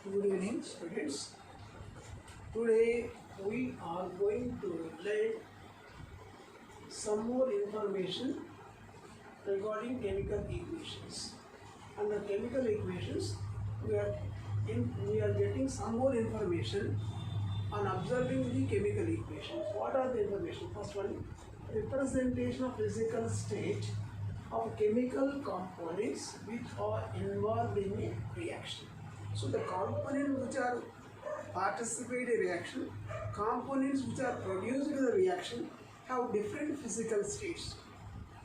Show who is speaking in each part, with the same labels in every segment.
Speaker 1: Good evening, students. Today we are going to learn some more information regarding chemical equations. Under chemical equations, we are getting some more information on observing the chemical equations. What are the information? First one, representation of physical state of chemical components which are involved in a reaction. So the components which are participate in reaction, components which are produced in the reaction have different physical states.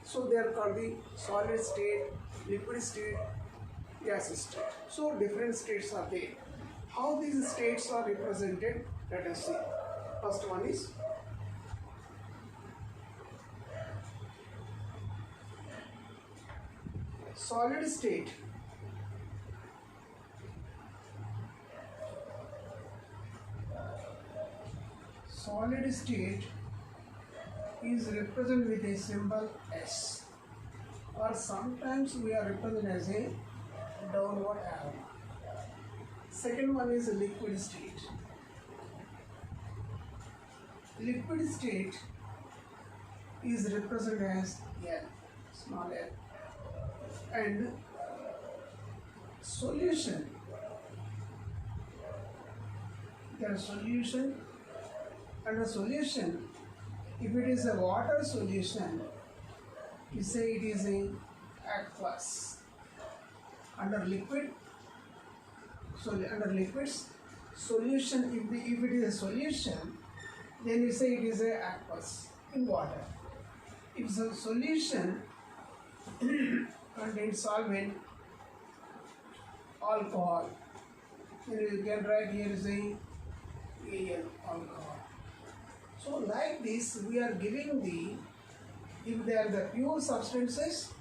Speaker 1: So they are called the solid state, liquid state, gas state. So different states are there. How these states are represented? Let us see. First one is solid state. Solid state is represented with a symbol S, or sometimes we are represented as a downward arrow. Second one is liquid state. Liquid state is represented as L, small l. And solution, there is solution, and a solution, if it is a water solution, we say it is a aqueous. Under liquid, so under liquids, solution, if it is a solution, then we say it is a aqueous in water. If the solution contains solvent, alcohol, then you can write here is a Al, alcohol. So like this, we are giving if they are the pure substances,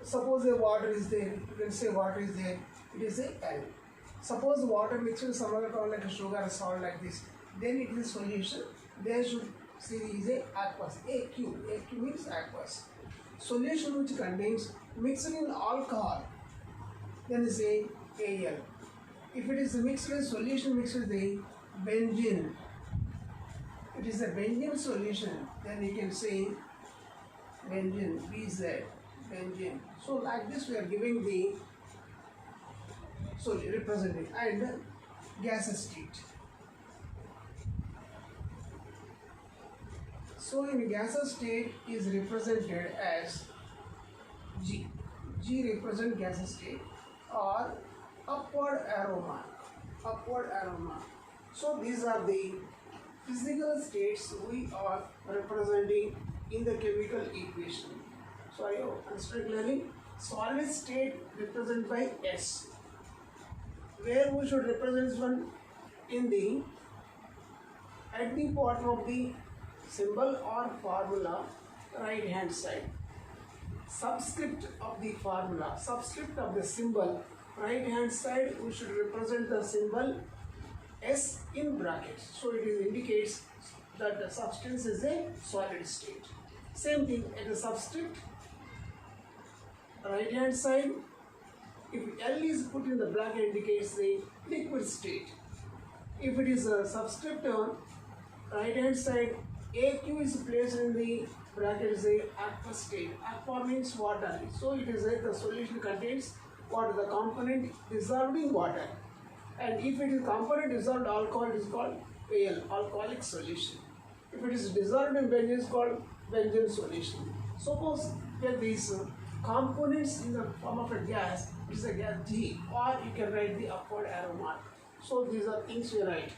Speaker 1: suppose the water is there, you can say water is there, it is a L. Suppose water mixed with some other compound like sugar or salt like this, then it is solution, they should say it is a aqueous, AQ means aqueous. Solution which contains mixed in alcohol, then is a Al. If it is mixed with solution mixed with the benzene, it is a benzene solution, then you can say benzene, BZ, benzene. So like this we are giving the representing. And gas state. So in gas state is represented as G. G represent gas state or upward arrow mark. Upward arrow mark. So these are the physical states we are representing in the chemical equation. So I understand clearly. Solid state represented by S. Where we should represent one in at the bottom of the symbol or formula, right hand side. Subscript of the formula, subscript of the symbol, right hand side we should represent the symbol S in brackets. So it indicates that the substance is a solid state. Same thing at the subscript, right hand side, if L is put in the bracket indicates the liquid state. If it is a subscript on right hand side, AQ is placed in the bracket is a aqueous state. Aqua means water. So it is the solution contains water, the component dissolved in water. And if it is component dissolved alcohol, it is called Al, alcoholic solution. If it is dissolved in benzene, it is called benzene solution. Suppose that these components in the form of a gas, it is a gas G, or you can write the upward arrow mark. So these are things we write.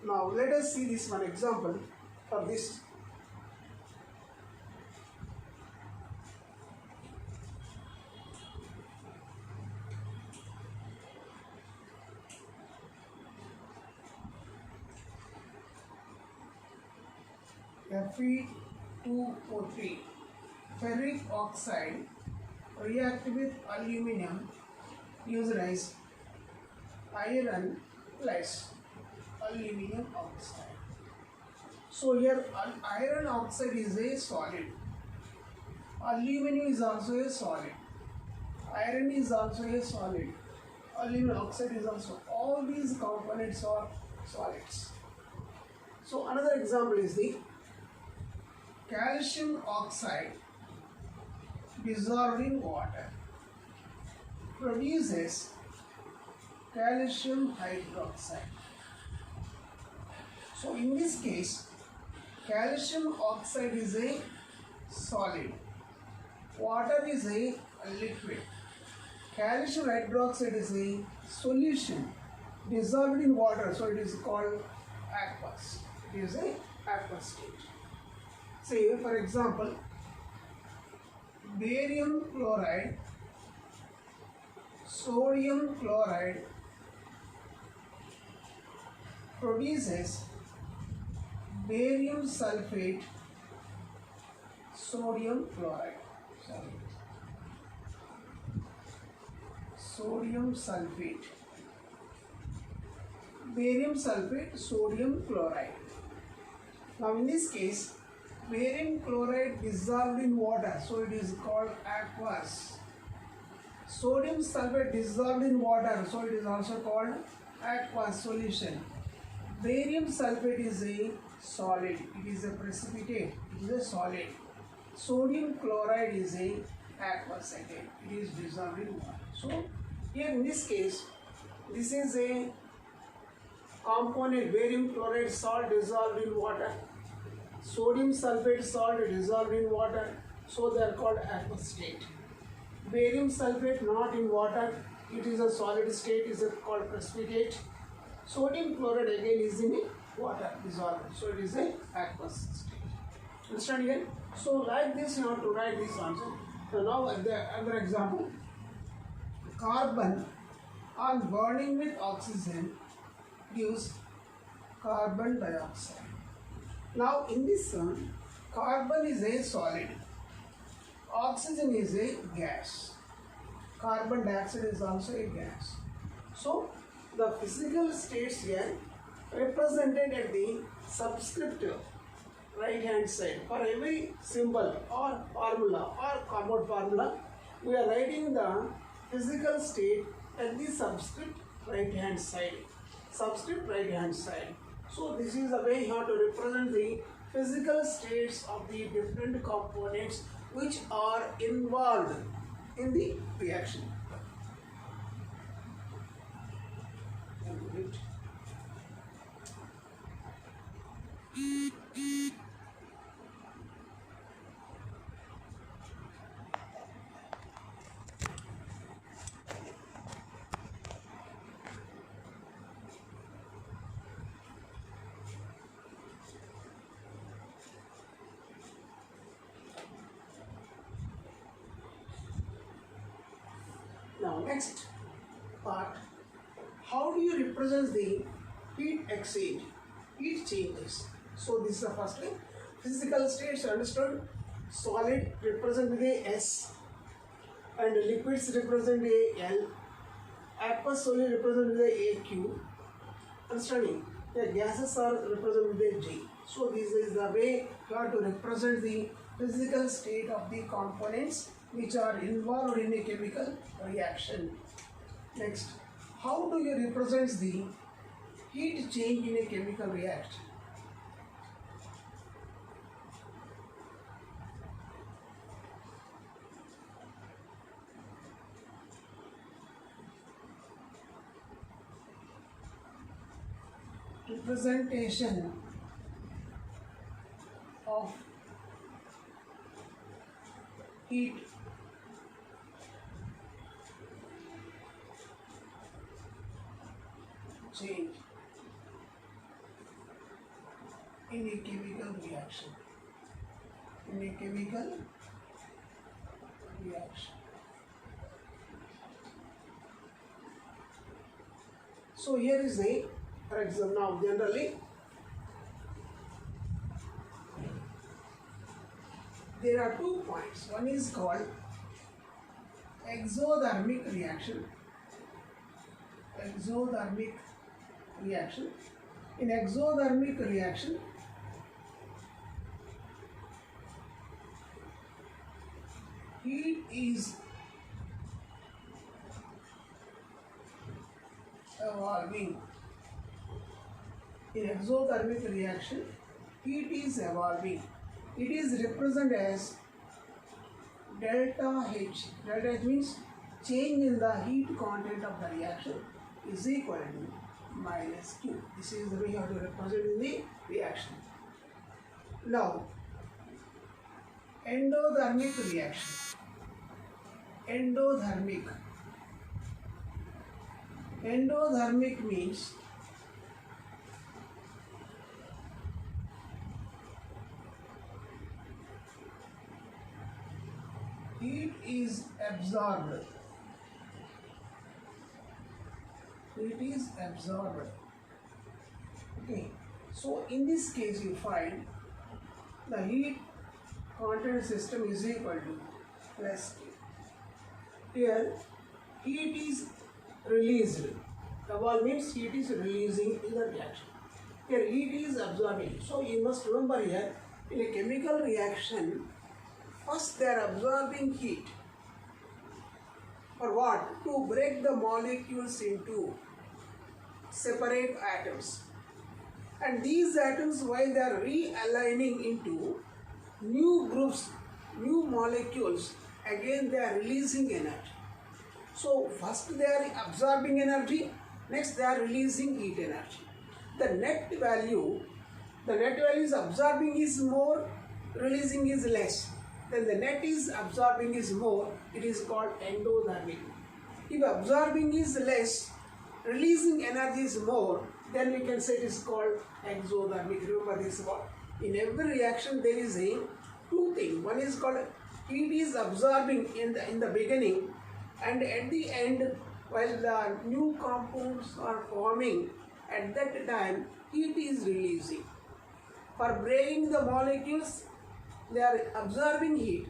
Speaker 1: Now let us see this one example for this. Fe2O3, ferric oxide react with aluminum used as iron plus aluminum oxide. So here iron oxide is a solid, aluminum is also a solid, iron is also a solid, aluminum oxide is also. All these components are solids. So another example is the calcium oxide dissolved in water produces calcium hydroxide. So in this case, calcium oxide is a solid, water is a liquid, calcium hydroxide is a solution dissolved in water, so it is called aqueous. It is a aqueous state. Say for example, barium chloride, sodium chloride produces barium sulfate, sodium chloride. Sodium sulfate, barium sulfate, sodium chloride. Now in this case, barium chloride dissolved in water, so it is called aqueous. Sodium sulfate dissolved in water, so it is also called aqueous solution. Barium sulfate is a solid, it is a precipitate, it is a solid. Sodium chloride is a aqueous again, it is dissolved in water. So here in this case, this is a component, barium chloride salt dissolved in water, sodium sulfate salt dissolved in water, so they are called aqueous state. Barium sulfate not in water, it is a solid state, is called precipitate. Sodium chloride again is in water dissolved, so it is a aqueous state. Understand here? So like this you have to write this answer. So now another example, carbon on burning with oxygen gives carbon dioxide. Now in this one, carbon is a solid, oxygen is a gas, carbon dioxide is also a gas. So the physical states here represented at the subscript right hand side. For every symbol or formula or compound formula, we are writing the physical state at the subscript right hand side. Subscript right hand side. So this is the way you have to represent the physical states of the different components which are involved in the reaction. Now next part, how do you represent the heat exchange, heat changes? So this is the first thing. Physical states understood. Solid represent with a S and liquids represent a L. Aqueous solid represent with a AQ. Understanding? The gases are represented with a G. So this is the way you have to represent the physical state of the components which are involved in a chemical reaction. Next, how do you represent the heat change in a chemical reaction? Representation of heat change in a chemical reaction. In a chemical reaction. So here is the, for example, now generally there are 2 points. One is called exothermic reaction. Exothermic reaction. In exothermic reaction, heat is evolving. In exothermic reaction, heat is evolving. It is represented as delta H. Delta H means change in the heat content of the reaction is equal to minus Q. This is the way you have to represent in the reaction. Now, endothermic reaction. Endothermic. Endothermic means heat is absorbed. Heat is absorbed. Okay. So in this case you find the heat content system is equal to plus Q. Here heat is released. The wall means heat is releasing in the reaction. Here heat is absorbing. So you must remember here, in a chemical reaction, first they are absorbing heat. For what? To break the molecules into separate atoms. And these atoms, while they are realigning into new groups, new molecules, again they are releasing energy. So first they are absorbing energy, next they are releasing heat energy. The net value is absorbing is more, releasing is less. Then the net is absorbing is more, it is called endothermic. If absorbing is less, releasing energy is more, then we can say it is called exothermic. Remember this one. In every reaction there is a two things. One is called heat is absorbing in the beginning, and at the end, while the new compounds are forming, at that time heat is releasing. For breaking the molecules, they are absorbing heat.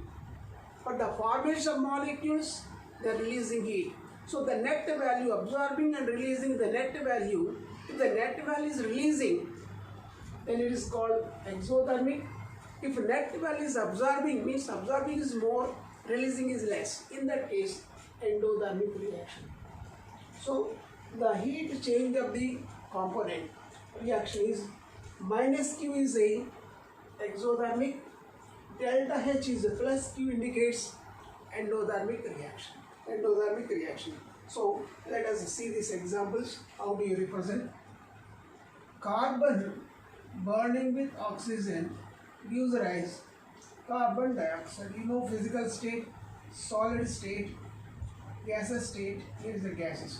Speaker 1: For the formation of molecules, they are releasing heat. So the net value, absorbing and releasing the net value, if the net value is releasing, then it is called exothermic. If net value is absorbing, means absorbing is more, releasing is less. In that case, endothermic reaction. So the heat change of the component reaction is minus Q is a exothermic, delta H is a plus Q indicates endothermic reaction. Endothermic reaction. So let us see these examples. How do you represent? Carbon burning with oxygen gives rise carbon dioxide. You know physical state, solid state, gaseous state. Here is the gases.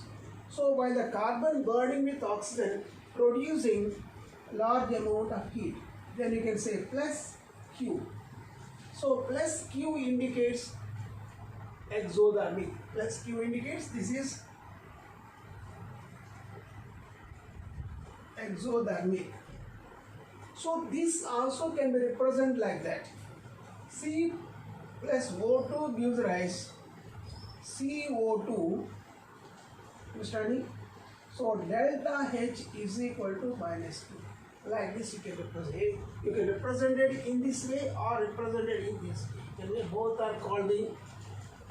Speaker 1: So while the carbon burning with oxygen producing large amount of heat, then you can say plus Q. So plus Q indicates exothermic. Plus Q indicates this is exothermic. So this also can be represented like that. C plus O2 gives rise CO2. Understanding? So delta H is equal to minus Q. Like this you can represent it. You can represent it in this way or represent it in this way. And both are called the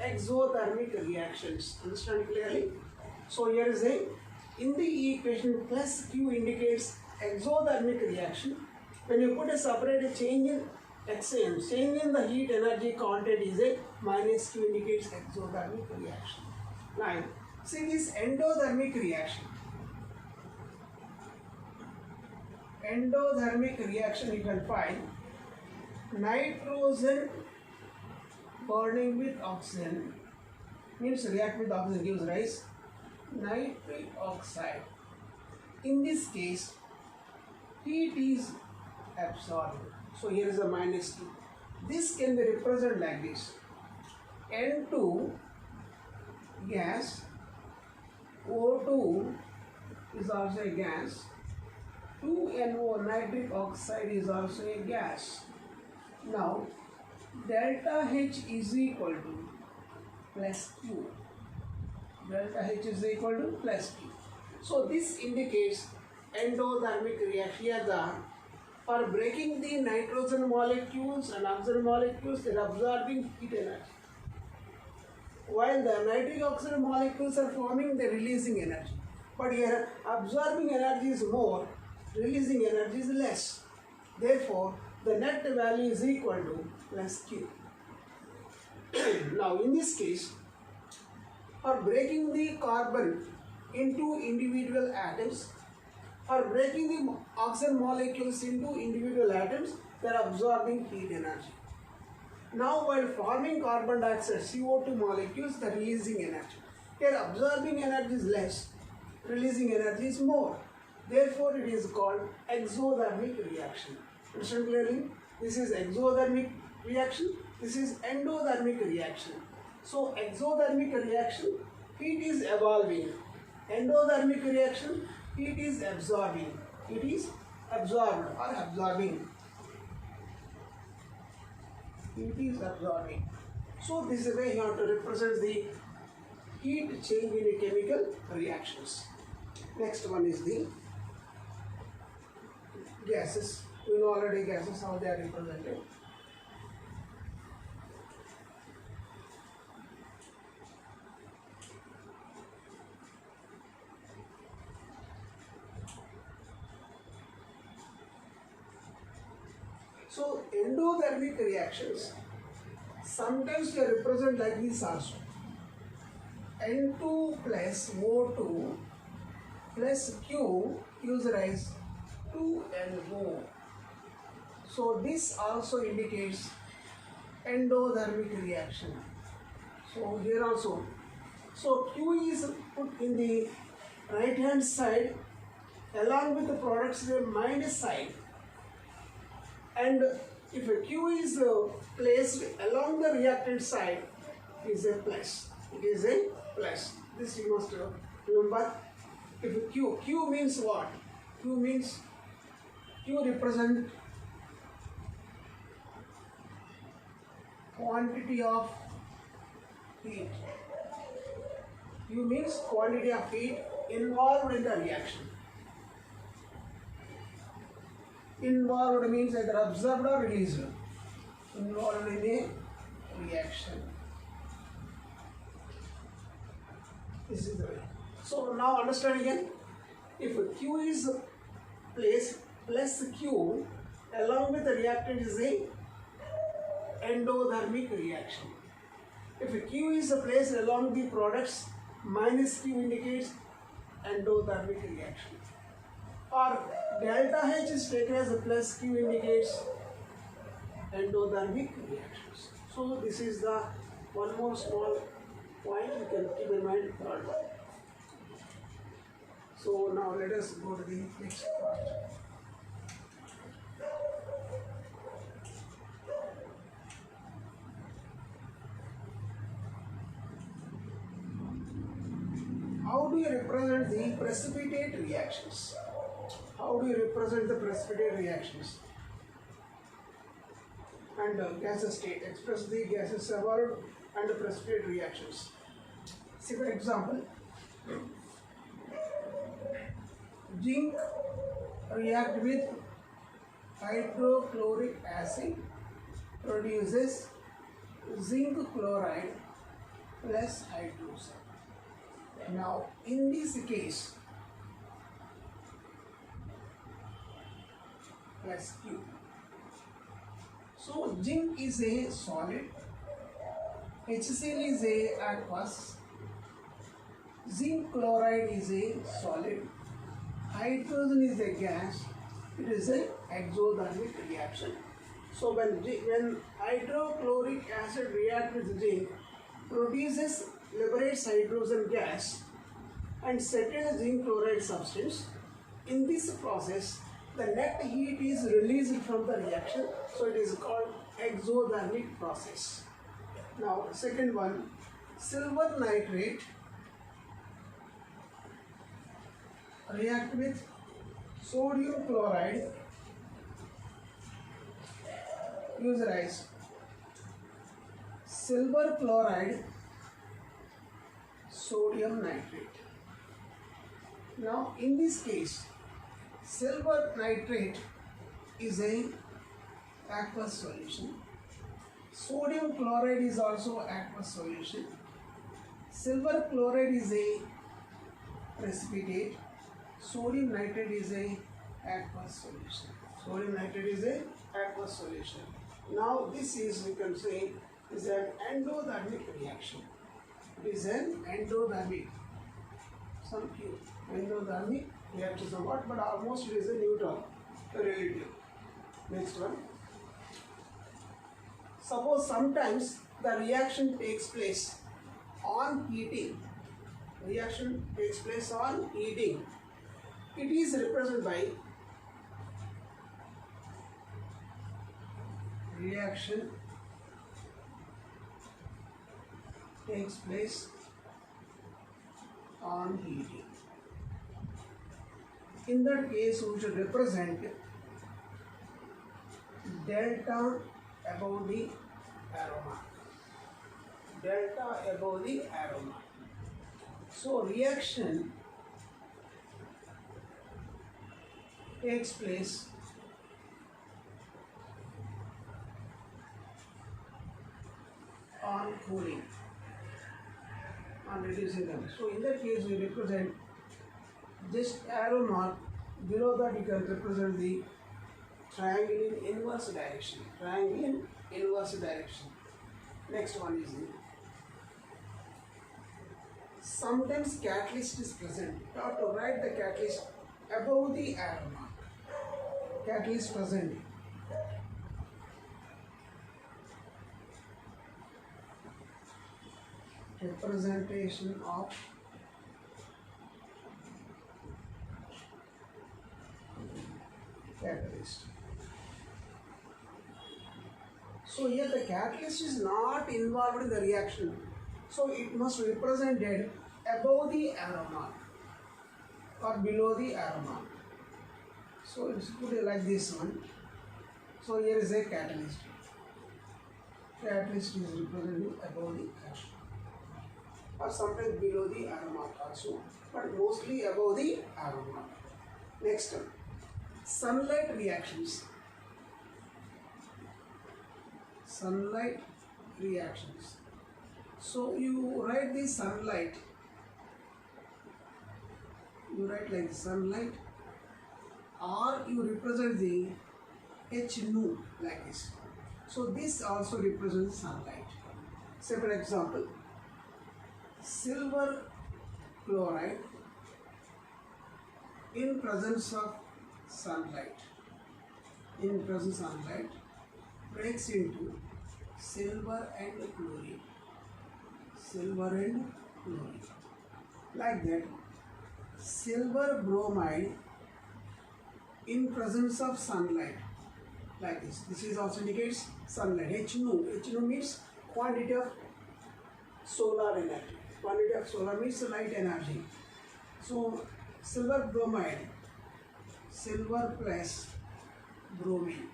Speaker 1: exothermic reactions. Understand clearly? So here is a, in the equation plus Q indicates exothermic reaction. When you put a separate change in XM, change in the heat energy content is a minus Q indicates exothermic reaction. Now, see this endothermic reaction. Endothermic reaction you can find nitrogen burning with oxygen, means react with oxygen gives rise nitric oxide. In this case, heat is absorbed. So here is a minus 2. This can be represented like this. N2 gas, O2 is also a gas, 2NO nitric oxide is also a gas. Now delta H is equal to plus Q. Delta H is equal to plus Q. So this indicates endothermic reaction. Here for breaking the nitrogen molecules and oxygen molecules, they are absorbing heat energy. While the nitric oxide molecules are forming, they are releasing energy. But here absorbing energy is more, releasing energy is less. Therefore, the net value is equal to plus Q. Now in this case, for breaking the carbon into individual atoms, or breaking the oxygen molecules into individual atoms, they are absorbing heat energy. Now while forming carbon dioxide CO2 molecules, they are releasing energy. Here absorbing energy is less, releasing energy is more. Therefore it is called exothermic reaction. Understand clearly? This is exothermic reaction, this is endothermic reaction. So exothermic reaction, heat is evolving. Endothermic reaction, heat is absorbing. It is absorbed or absorbing. It is absorbing. So this is the way you have to represent the heat change in a chemical reactions. Next one is the gases. We know already gases, how they are represented. So endothermic reactions, sometimes they represent like this also. N2 plus O2 plus Q gives rise to NO. So this also indicates endothermic reaction. So here also, so Q is put in the right hand side along with the products in the minus side, and if a Q is placed along the reactant side, it is a plus. It is a plus. This you must remember. If Q means what? Q means, Q represent quantity of heat. Q means quantity of heat involved in the reaction. Involved means either absorbed or released. Involved in a reaction. This is the way. So now understand again. If Q is placed plus Q along with the reactant is a endothermic reaction. If Q is placed along the products, minus Q indicates endothermic reaction. Or delta H is taken as a plus, Q indicates endothermic reactions. So this is the one more small point you can keep in mind. So now let us go to the next part. How do you represent the precipitate reactions? How do you represent the precipitate reactions? And gaseous state, express the gases evolved and the precipitate reactions. See for example, zinc react with hydrochloric acid produces zinc chloride plus hydrogen. Now in this case, plus Q. So zinc is a solid, HCl is a aqueous, zinc chloride is a solid, hydrogen is a gas, it is a exothermic reaction. So when hydrochloric acid reacts with zinc, produces, liberates hydrogen gas and settles zinc chloride substance. In this process, the net heat is released from the reaction, so it is called exothermic process. Now second one, silver nitrate react with sodium chloride, gives rise silver chloride, sodium nitrate. Now in this case, silver nitrate is a aqueous solution. Sodium chloride is also aqueous solution. Silver chloride is a precipitate. Sodium nitrate is a aqueous solution. Sodium nitrate is a aqueous solution. Now this is, we can say, is an endothermic reaction. It is an endothermic. Some few endothermic reaction somewhat, but almost it is a neutral relative. Next one. Suppose sometimes the reaction takes place on heating. Reaction takes place on heating. It is represented by reaction takes place on heating. In that case, we should represent delta above the aroma. Delta above the aroma. So reaction takes place on cooling, on reducing them. So in that case, we represent just arrow mark. Below that, you can represent the triangle in inverse direction. Triangle in inverse direction. Next one is sometimes catalyst is present. You have to write the catalyst above the arrow mark. Catalyst present. Representation of catalyst. So here the catalyst is not involved in the reaction. So it must be represented above the arrow mark or below the arrow mark. So it's put like this one. So here is a catalyst. Catalyst is represented above the arrow or sometimes below the arrow mark also, but mostly above the arrow mark. Next one, sunlight reactions. Sunlight reactions. So you write the sunlight. You write like sunlight, or you represent the H nu like this. So this also represents sunlight. Say for example, silver chloride in presence of sunlight. In presence of sunlight breaks into silver and chlorine. Silver and chlorine. Like that, silver bromide in presence of sunlight. Like this. This is also indicates sunlight. H nu. H nu means quantity of solar energy. Quantity of solar means light energy. So silver bromide, silver plus bromine.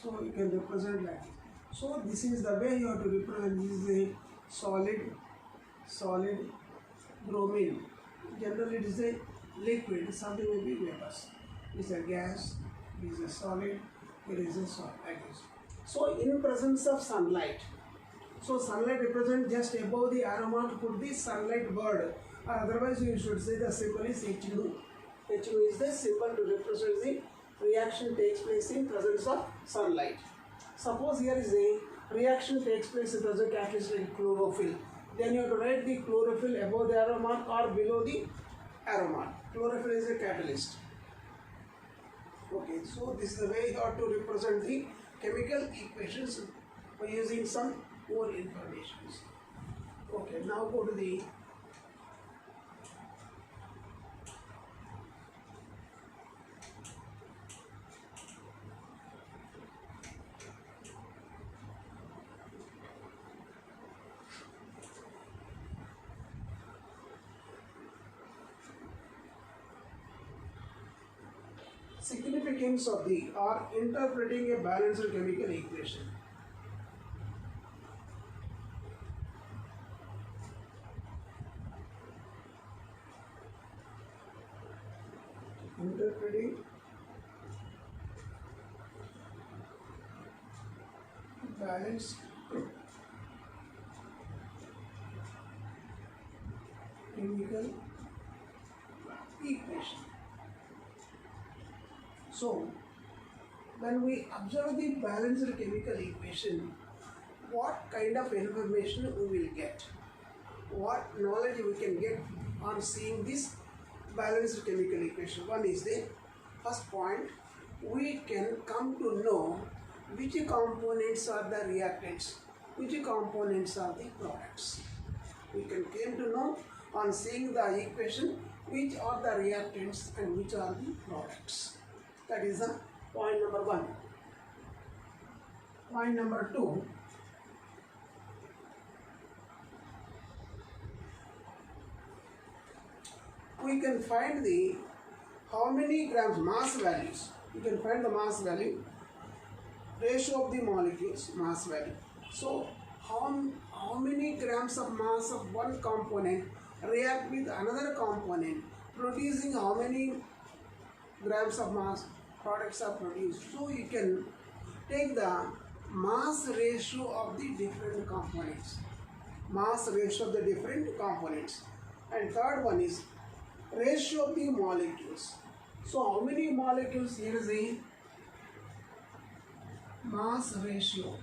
Speaker 1: So you can represent like this. So this is the way you have to represent. This is a solid bromine. Generally it is a liquid, something may be vapors. This is a gas, this is a solid, here is a solid like this. So in presence of sunlight. So sunlight represents just above the arrow mark, put the sunlight word, or otherwise you should say the symbol is H nu. H nu is the symbol to represent the reaction takes place in presence of sunlight. Suppose here is a reaction takes place in presence of catalyst like chlorophyll. Then you have to write the chlorophyll above the arrow mark or below the arrow mark. Chlorophyll is a catalyst. Okay, so this is the way you have to represent the chemical equations by using some more information. Okay, now go to the significance of the or interpreting a balanced chemical equation. Interpreting balanced chemical chemical equation. So, when we observe the balanced chemical equation, what kind of information we will get? What knowledge we can get on seeing this balanced chemical equation? One is the first point, we can come to know which components are the reactants, which components are the products. We can came to know on seeing the equation which are the reactants and which are the products. That is the point number one. Point number two, we can find the how many grams mass values. You can find the mass value, ratio of the molecules, mass value. So how many grams of mass of one component react with another component, producing how many grams of mass products are produced. So you can take the mass ratio of the different components, mass ratio of the different components. And third one is ratio of the molecules. So how many molecules? Here is the mass ratio.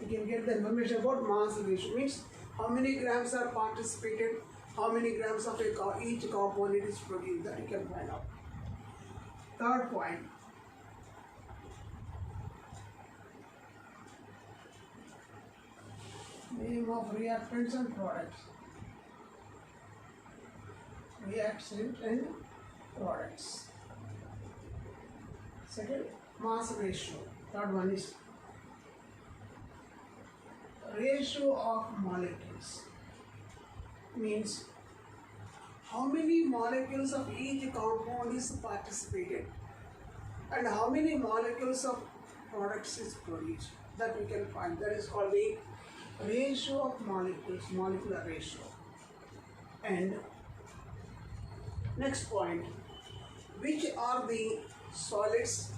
Speaker 1: You can get the information about mass ratio, means how many grams are participated, how many grams of each component is produced, that you can find out. Third point, name of reactants and products. Reactant and products. Second, mass ratio. Third one is ratio of molecules, means how many molecules of each compound is participated and how many molecules of products is produced, that we can find. That is called the ratio of molecules, molecular ratio. And next point, which are the solids,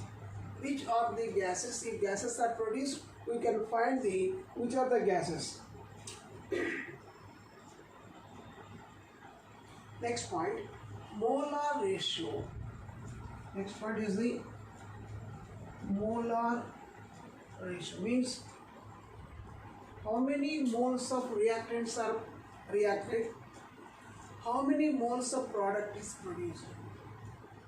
Speaker 1: which are the gases. If gases are produced, we can find the which are the gases. Next point, molar ratio. Next point is the molar ratio, means how many moles of reactants are reacted, how many moles of product is produced,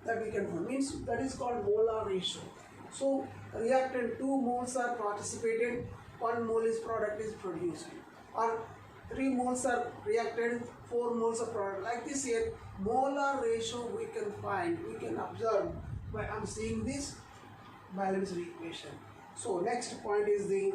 Speaker 1: that we can find. Means that is called molar ratio. So reactant 2 moles are participated, 1 mole is product is produced, or 3 moles are reacted, 4 moles of product. Like this here, molar ratio we can find, we can observe by seeing this balanced equation. So next point is the,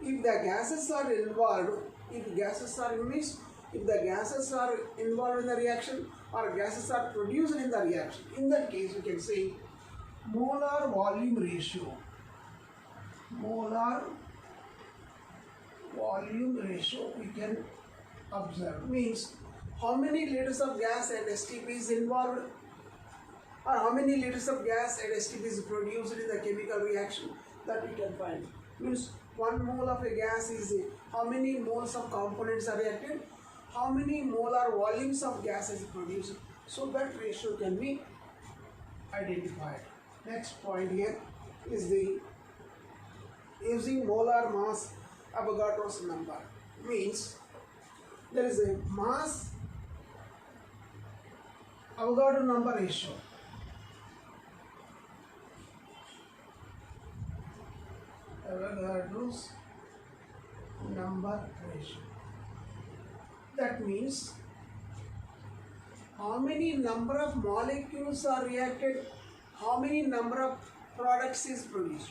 Speaker 1: if the gases are involved, if gases are means if the gases are involved in the reaction or gases are produced in the reaction, in that case we can say molar volume ratio. Molar volume ratio we can observe, means how many liters of gas and STP is involved, or how many liters of gas and STP is produced in the chemical reaction, that we can find. Means 1 mole of a gas is how many moles of components are reacted, how many molar volumes of gas is produced. So that ratio can be identified. Next point here is the using molar mass Avogadro's number, means there is a mass Avogadro number ratio. Avogadro's number ratio. That means how many number of molecules are reacted, how many number of products is produced,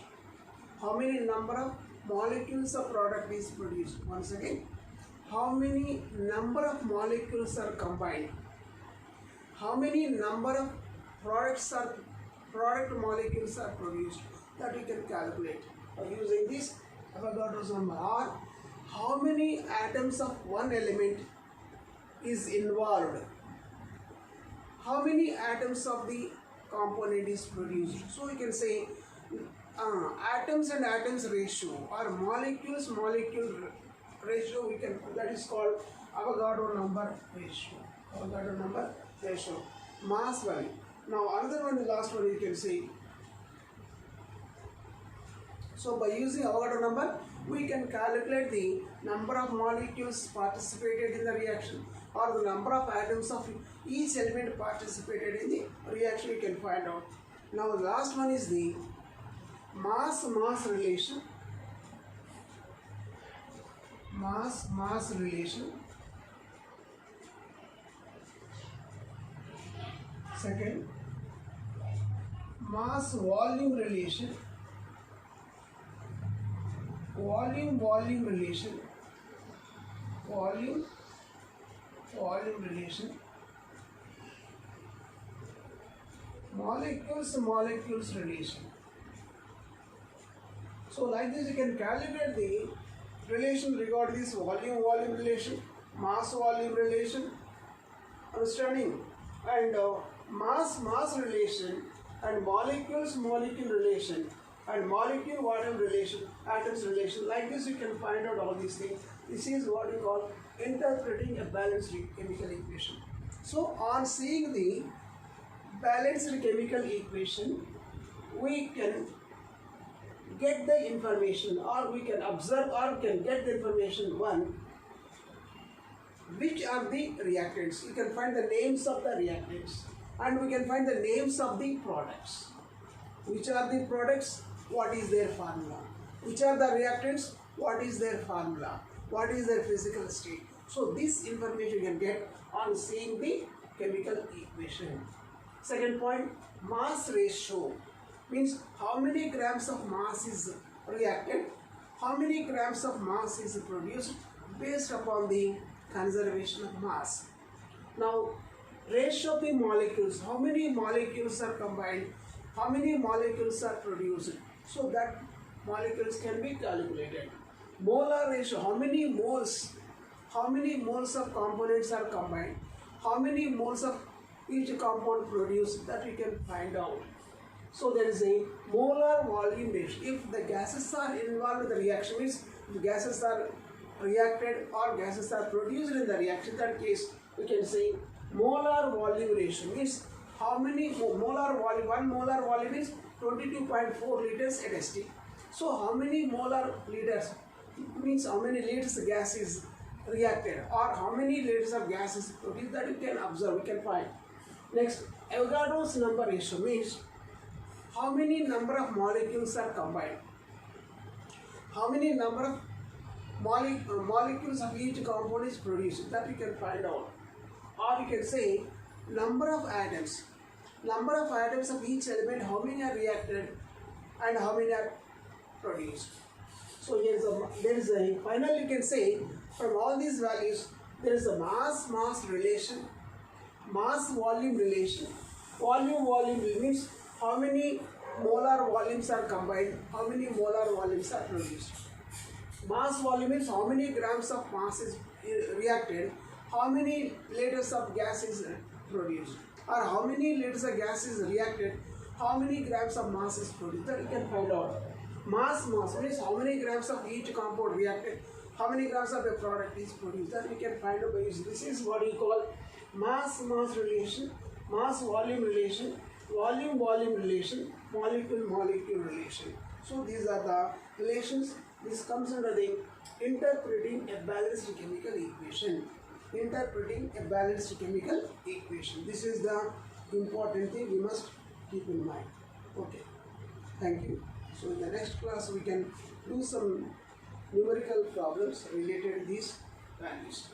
Speaker 1: how many number of molecules of product is produced. Once again, how many number of molecules are combined, how many number of product molecules are produced, that we can calculate by using this Avogadro's number. Or how many atoms of one element is involved, how many atoms of the component is produced. So we can say atoms and atoms ratio or molecules molecule ratio, we can, that is called Avogadro number ratio. Avogadro number, ratio, mass value. Now another one, the last one you can see. So by using Avogadro number, we can calculate the number of molecules participated in the reaction, or the number of atoms of each element participated in the reaction we can find out. Now the last one is the mass-mass relation. Mass-mass relation. Second, mass-volume relation. Volume relation. Volume relation. Molecules relation. So like this you can calculate the relation regarding this volume relation, mass volume relation, understanding, and mass relation, and molecule relation, and molecule volume relation, atoms relation. Like this you can find out all these things. This is what we call interpreting a balanced chemical equation. So on seeing the balanced chemical equation, we can get the information, or we can observe, or can get the information. One, which are the reactants? You can find the names of the reactants, and we can find the names of the products. Which are the products? What is their formula? Which are the reactants? What is their formula? What is their physical state? So this information you can get on seeing the chemical equation. Second point, mass ratio means how many grams of mass is reacted, how many grams of mass is produced based upon the conservation of mass. Now, ratio of the molecules, how many molecules are combined, how many molecules are produced, so that molecules can be calculated. Molar ratio, how many moles of components are combined, how many moles of each compound produced, that we can find out. So there is a molar volume ratio. If the gases are involved in the reaction, means the gases are reacted or gases are produced in the reaction, in that case we can say molar volume ratio means how many molar volume, 1 molar volume is 22.4 liters at ST. So how many molar liters means how many liters gas is reacted, or how many liters of gas is produced, that you can observe, we can find. Next, Avogadro's number ratio means how many number of molecules are combined, how many number of molecules of each compound is produced, that we can find out. Or you can say number of atoms of each element, how many are reacted and how many are produced. So there is a final, you can say from all these values there is a mass relation, mass volume relation. Volume means how many molar volumes are combined, how many molar volumes are produced. Mass volume means how many grams of mass is reacted, how many liters of gas is produced, or how many liters of gas is reacted, how many grams of mass is produced, that you can find out. Mass means how many grams of each compound reacted, how many grams of a product is produced, that we can find out by using. This is what we call mass relation, mass volume relation, volume relation, molecule relation. So these are the relations. This comes under the interpreting a balanced chemical equation. Interpreting a balanced chemical equation. This is the important thing we must keep in mind. Okay. Thank you. So in the next class we can do some numerical problems related to these values.